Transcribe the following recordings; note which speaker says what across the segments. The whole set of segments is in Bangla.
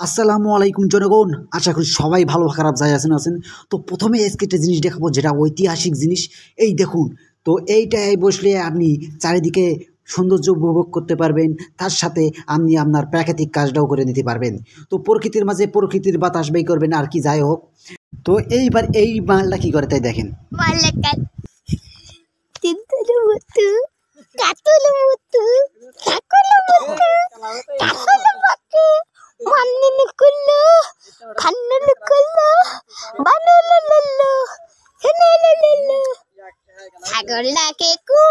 Speaker 1: আসসালামু আলাইকুম জনগণ, আশা করি সবাই ভালো খারাপ যাই আছেন। তো প্রথমে আজকে একটা জিনিস দেখাবো, যেটা ঐতিহাসিক জিনিস। এই দেখুন, তো এইটাই বসলে আপনি চারিদিকে সৌন্দর্য উপভোগ করতে পারবেন, তার সাথে আপনি আপনার প্রাকৃতিক কাজটাও করে নিতে পারবেন। তো প্রকৃতির মাঝে প্রকৃতির বাতাস বের করবেন আর কি, যাই হোক। তো এইবার এই মালটা কি করে তাই দেখেন।
Speaker 2: ছাগল ডাকে কু,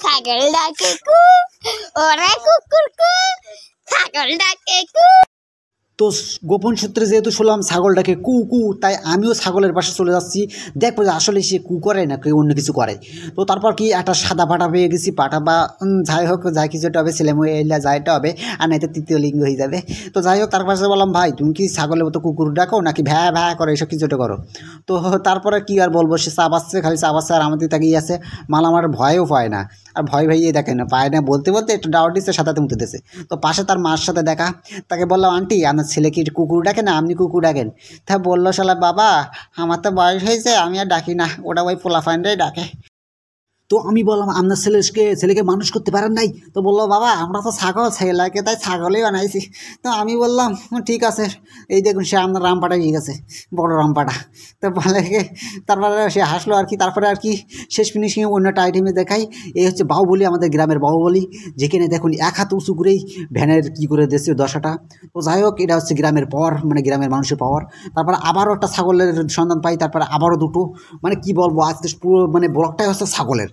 Speaker 2: ছাগল ডাকে কু, ওরে কুকুর কু, ছাগল ডাকে কু।
Speaker 1: তো গোপন সূত্রে যেহেতু শুনলাম ছাগলটাকে কু কু, তাই আমিও ছাগলের পাশে চলে যাচ্ছি, দেখবো যে আসলে সে কু করে না কেউ অন্য কিছু করে। তো তারপর কি একটা সাদা পাটা পেয়ে গেছি, পাটা বা যাই হোক, যাই কিছুটা হবে, ছেলে মেয়েলা যাইটা হবে, আর নাই তো তৃতীয় লিঙ্গ হয়ে যাবে। তো যাই হোক, তার পাশে বললাম, ভাই তুমি কি ছাগলের মতো কুকুর ডাকো নাকি ভ্যা ভ্যা করো, এসব কিছুটা করো। তো তারপরে কি আর বলবো, সে চা বাচ্ছে, খালি চা বাচ্ছে আর আমাদের তাকিয়ে আছে। মাল আমার ভয়ও পায় না, আর ভয় ভাইয়ে দেখে না, পায় না বলতে বলতে একটু ডাউট দিচ্ছে, সাথে মুতে দিচ্ছে। তো পাশে তার মার সাথে দেখা, তাকে বললাম, আন্টি আপনার ছেলে কি কুকুর ডাকে না আপনি কুকুর ডাকেন? তা বললো, শালা বাবা আমার তো বয়স হয়েছে, আমি আর ডাকি না, ওটা ওই পোলাফাইনটাই ডাকে। তো আমি বললাম, আপনার ছেলেকে মানুষ করতে পারেন নাই? তো বললো, বাবা আমরা তো ছাগল ছেলেকে তাই ছাগলই বানাইছি। তো আমি বললাম, ঠিক আছে, এই দেখুন সে আপনার রামপাটাই ঠিক আছে, বড় রামপাটা। তো বলে, তারপরে সে হাসলো আর কি। তারপরে আর কি শেষ ফিনিশিং অন্যটা আইটেমে দেখাই। এই হচ্ছে বাহুবলী, আমাদের গ্রামের বাহুবলী, যেখানে দেখুন এক হাত উঁচু করেই ভ্যানের কি করে দিয়েছে দশাটা। তো যাই হোক, এটা হচ্ছে গ্রামের পাওয়ার, মানে গ্রামের মানুষের পাওয়ার। তারপরে আবারও একটা ছাগলের সন্ধান পাই, তারপরে আবারও দুটো, মানে কি বলবো, আজকে পুরো মানে ব্লগটাই হচ্ছে ছাগলের।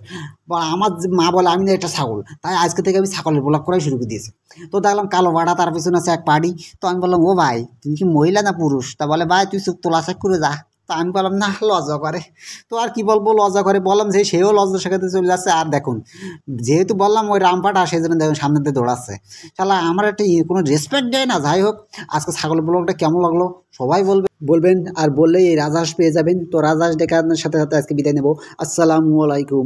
Speaker 1: বা আমার মা বলে আমি না একটা ছাগল, তাই আজকে থেকে আমি ছাগলের ব্লগ করাই শুরু করে দিয়েছি। তো দেখলাম কালো ভাড়া, তার পিছনে আছে এক পাড়ি। তো আমি বললাম, ও ভাই তুমি কি মহিলা না পুরুষ? তা বলে, ভাই তুই চুপ তোলা চেক করে যা। তো আমি বললাম, না লজ্জা করে। তো আর কি বলবো, লজ্জা করে বললাম, যে সেও লজ্জা শেখাতে চলে যাচ্ছে। আর দেখুন, যেহেতু বললাম ওই রামপাটা, সেই জন্য দেখুন সামনে দিয়ে দৌড়াচ্ছে। শালা আমার একটা কোনো রেসপেক্ট দেয় না। যাই হোক, আজকে ছাগলের ব্লগটা কেমন লাগলো সবাই বলবেন, আর বললেই এই রাজহাঁস পেয়ে যাবেন। তো রাজহাঁস ডেকে আপনার সাথে সাথে আজকে বিদায় নেবো। আসসালামু আলাইকুম।